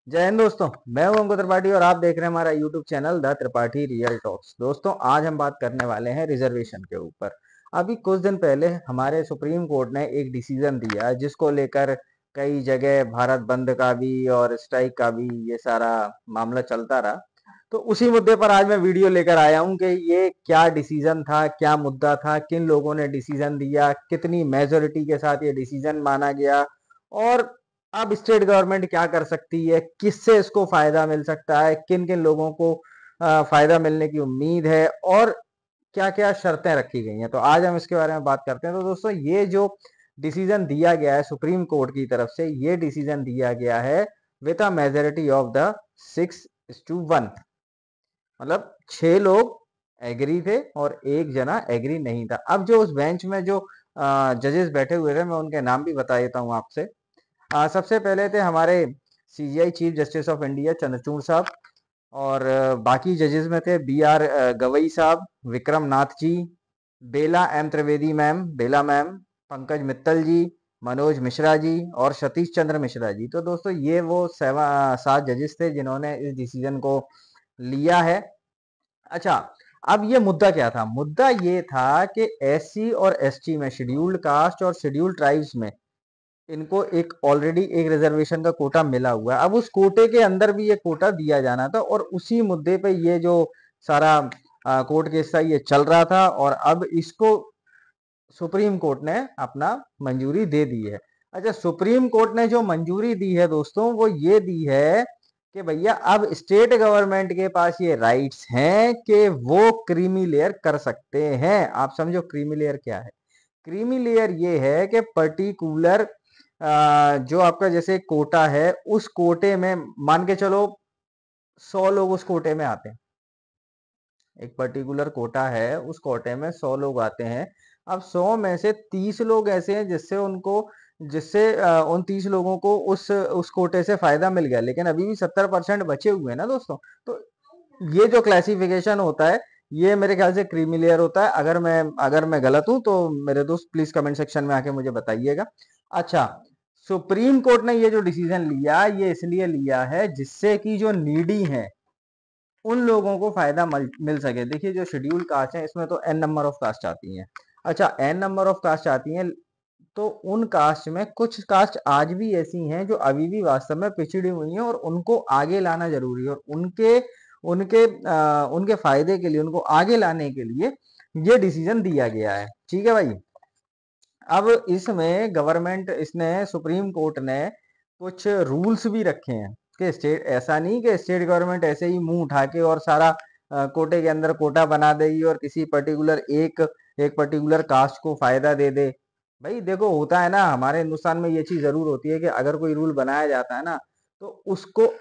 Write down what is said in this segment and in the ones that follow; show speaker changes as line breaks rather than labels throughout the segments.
जय हिंद दोस्तों। मैं हूं अंकुर त्रिपाठी और आप देख रहे हैं हमारा YouTube channel the Tripathi real talks. दोस्तों, आज हम बात करने वाले हैं रिजर्वेशन के ऊपर। अभी कुछ दिन पहले हमारे सुप्रीम कोर्ट ने एक डिसीजन दिया जिसको लेकर कई जगह भारत बंद का भी और स्ट्राइक का भी ये सारा मामला चलता रहा। तो उसी मुद्दे पर आज मैं वीडियो लेकर आया हूं कि ये क्या डिसीजन था, क्या मुद्दा था, किन लोगों ने डिसीजन दिया, कितनी मेजोरिटी के साथ ये डिसीजन माना गया और अब स्टेट गवर्नमेंट क्या कर सकती है, किससे इसको फायदा मिल सकता है, किन किन लोगों को फायदा मिलने की उम्मीद है और क्या क्या शर्तें रखी गई हैं। तो आज हम इसके बारे में बात करते हैं। तो दोस्तों, ये जो डिसीजन दिया गया है सुप्रीम कोर्ट की तरफ से, ये डिसीजन दिया गया है with a majority of the 6:1। मतलब 6 लोग एग्री थे और एक जना एग्री नहीं था। अब जो उस बेंच में जो जजेस बैठे हुए थे, मैं उनके नाम भी बता देता हूँ आपसे। सबसे पहले थे हमारे CGI chief justice of India Chandrachud साहब। और बाकी जजेस में थे बी आर गवई साहब, विक्रम नाथ जी, बेला एम त्रिवेदी मैम, बेला मैम, पंकज मित्तल जी, मनोज मिश्रा जी और सतीश चंद्र मिश्रा जी। तो दोस्तों, ये वो 7 जजेस थे जिन्होंने इस डिसीजन को लिया है। अच्छा, अब ये मुद्दा क्या था? मुद्दा ये था कि एससी और एसटी में, शेड्यूल्ड कास्ट और शेड्यूल्ड ट्राइब्स में, इनको एक ऑलरेडी एक रिजर्वेशन का कोटा मिला हुआ है। अब उस कोटे के अंदर भी ये कोटा दिया जाना था और उसी मुद्दे पे ये जो सारा कोर्ट केस था ये चल रहा था और अब इसको सुप्रीम कोर्ट ने अपना मंजूरी दे दी है। अच्छा, सुप्रीम कोर्ट ने जो मंजूरी दी है दोस्तों, वो ये दी है कि भैया अब स्टेट गवर्नमेंट के पास ये राइट्स हैं कि वो क्रीमी लेयर कर सकते हैं। आप समझो क्रीमी लेयर क्या है। क्रीमी लेयर ये है कि पर्टिकुलर जो आपका जैसे कोटा है, उस कोटे में मान के चलो 100 लोग उस कोटे में आते हैं। एक पर्टिकुलर कोटा है, उस कोटे में 100 लोग आते हैं। अब 100 में से 30 लोग ऐसे हैं जिससे उन 30 लोगों को उस कोटे से फायदा मिल गया, लेकिन अभी भी 70% बचे हुए हैं ना दोस्तों। तो ये जो क्लासिफिकेशन होता है, ये मेरे ख्याल से क्रीमी लेयर होता है। अगर मैं गलत हूं तो मेरे दोस्त प्लीज कमेंट सेक्शन में आके मुझे बताइएगा। अच्छा, सुप्रीम कोर्ट ने ये जो डिसीजन लिया, ये इसलिए लिया है जिससे कि जो नीडी हैं उन लोगों को फायदा मिल सके। देखिए, जो शेड्यूल कास्ट है इसमें तो एन नंबर ऑफ कास्ट आती हैं। अच्छा, एन नंबर ऑफ कास्ट आती हैं, तो उन कास्ट में कुछ कास्ट आज भी ऐसी हैं जो अभी भी वास्तव में पिछड़ी हुई हैं और उनको आगे लाना जरूरी है। और उनके उनके उनके फायदे के लिए, उनको आगे लाने के लिए ये डिसीजन दिया गया है। ठीक है भाई। अब इसमें गवर्नमेंट, इसने सुप्रीम कोर्ट ने कुछ रूल्स भी रखे हैं कि स्टेट, ऐसा नहीं कि स्टेट गवर्नमेंट ऐसे ही मुंह उठा के और सारा कोटे के अंदर कोटा बना देगी और किसी पर्टिकुलर एक पर्टिकुलर कास्ट को फायदा दे दे। भाई देखो, होता है ना, हमारे हिंदुस्तान में ये चीज जरूर होती है कि अगर कोई रूल बनाया जाता है ना, तो उसको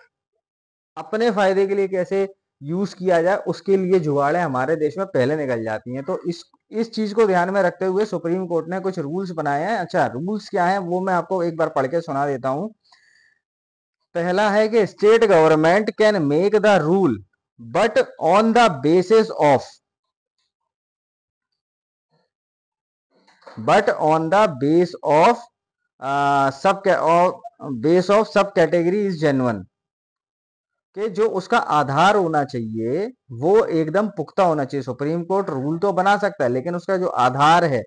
अपने फायदे के लिए कैसे यूज किया जाए, उसके लिए जुगाड़े हमारे देश में पहले निकल जाती हैं। तो इस चीज को ध्यान में रखते हुए सुप्रीम कोर्ट ने कुछ रूल्स बनाए हैं। अच्छा, रूल्स क्या हैं वो मैं आपको एक बार पढ़ के सुना देता हूं। पहला है कि state government can make the rule but on the basis of but on the sub base of सब कैटेगरी इज जेन्युइन। कि जो उसका आधार होना चाहिए वो एकदम पुख्ता होना चाहिए। सुप्रीम कोर्ट रूल तो बना सकता है, लेकिन उसका जो आधार है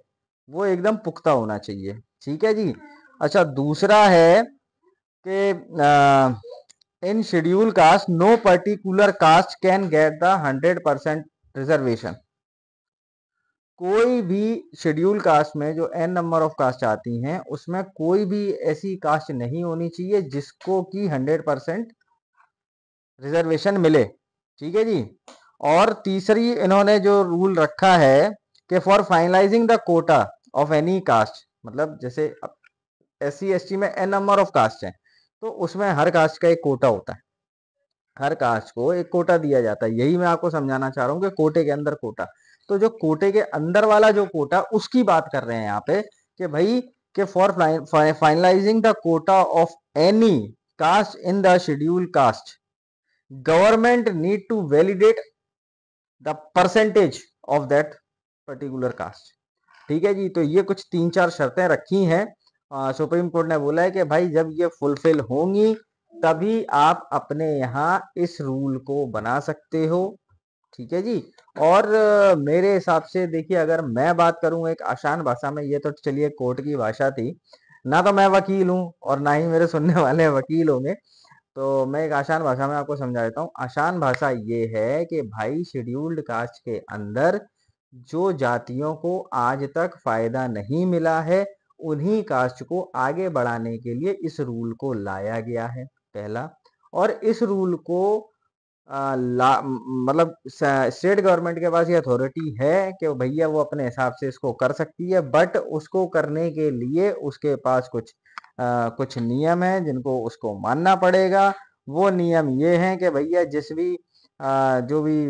वो एकदम पुख्ता होना चाहिए। ठीक है जी। अच्छा, दूसरा है कि in schedule caste no particular caste can get the 100% reservation. कोई भी शेड्यूल कास्ट में जो एन नंबर ऑफ कास्ट आती हैं, उसमें कोई भी ऐसी कास्ट नहीं होनी चाहिए जिसको कि 100% रिजर्वेशन मिले। ठीक है जी। और तीसरी इन्होंने जो रूल रखा है कि for finalizing the quota of any caste, मतलब जैसे एस सी एस टी में एन नंबर ऑफ कास्ट है, तो उसमें हर कास्ट का एक कोटा होता है। हर कास्ट को एक कोटा दिया जाता है। यही मैं आपको समझाना चाह रहा हूँ कि कोटे के अंदर कोटा। तो जो कोटे के अंदर वाला जो कोटा, उसकी बात कर रहे हैं यहाँ पे कि भाई, कि for finalizing the quota of any caste in the schedule caste, government need to validate the percentage of that particular caste. ठीक है जी। तो ये कुछ 3-4 शर्तें रखी हैं। सुप्रीम कोर्ट ने बोला है कि भाई जब ये फुलफिल होंगी तभी आप अपने यहाँ इस रूल को बना सकते हो। ठीक है जी। और मेरे हिसाब से देखिए, अगर मैं बात करूं एक आसान भाषा में, ये तो चलिए कोर्ट की भाषा थी, ना तो मैं वकील हूं और ना ही मेरे सुनने वाले वकील होंगे, तो मैं एक आसान भाषा में आपको समझा देता हूँ। आसान भाषा ये है कि भाई शेड्यूल्ड कास्ट के अंदर जो जातियों को आज तक फायदा नहीं मिला है, उन्हीं कास्ट को आगे बढ़ाने के लिए इस रूल को लाया गया है, पहला। और इस रूल को मतलब स्टेट गवर्नमेंट के पास ये अथॉरिटी है कि भैया वो अपने हिसाब से इसको कर सकती है, बट उसको करने के लिए उसके पास कुछ नियम है जिनको उसको मानना पड़ेगा। वो नियम ये हैं कि भैया जिस भी जो भी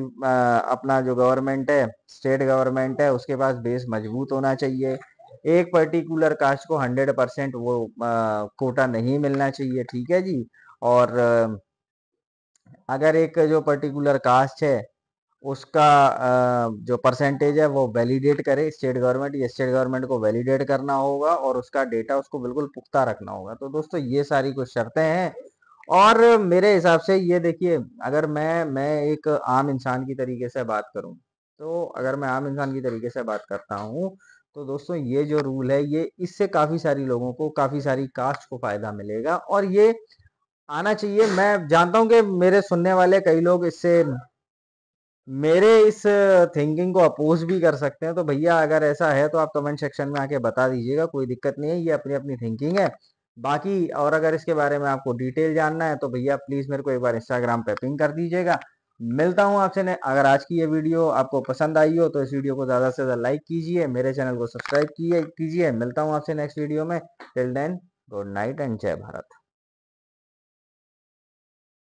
अपना जो गवर्नमेंट है, स्टेट गवर्नमेंट है, उसके पास बेस मजबूत होना चाहिए। एक पर्टिकुलर कास्ट को 100% वो कोटा नहीं मिलना चाहिए। ठीक है जी। और अगर एक जो पर्टिकुलर कास्ट है उसका जो परसेंटेज है वो वैलिडेट करे स्टेट गवर्नमेंट, या स्टेट गवर्नमेंट को वैलिडेट करना होगा और उसका डेटा उसको बिल्कुल पुख्ता रखना होगा। तो दोस्तों ये सारी कुछ शर्तें हैं। और मेरे हिसाब से ये देखिए, अगर मैं एक आम इंसान की तरीके से बात करूं, तो अगर मैं आम इंसान की तरीके से बात करता हूं, तो दोस्तों ये जो रूल है, ये इससे काफी सारी लोगों को, काफी सारी कास्ट को फायदा मिलेगा और ये आना चाहिए। मैं जानता हूं कि मेरे सुनने वाले कई लोग इससे मेरे इस थिंकिंग को अपोज भी कर सकते हैं, तो भैया अगर ऐसा है तो आप कमेंट सेक्शन में आके बता दीजिएगा, कोई दिक्कत नहीं है, ये अपनी अपनी थिंकिंग है। बाकी और अगर इसके बारे में आपको डिटेल जानना है तो भैया प्लीज मेरे को एक बार इंस्टाग्राम पे पिंग कर दीजिएगा। मिलता हूँ आपसे अगर आज की ये वीडियो आपको पसंद आई हो तो इस वीडियो को ज्यादा से ज्यादा लाइक कीजिए, मेरे चैनल को सब्सक्राइब कीजिए। मिलता हूँ आपसे नेक्स्ट वीडियो में। Till then, good night and जय भारत।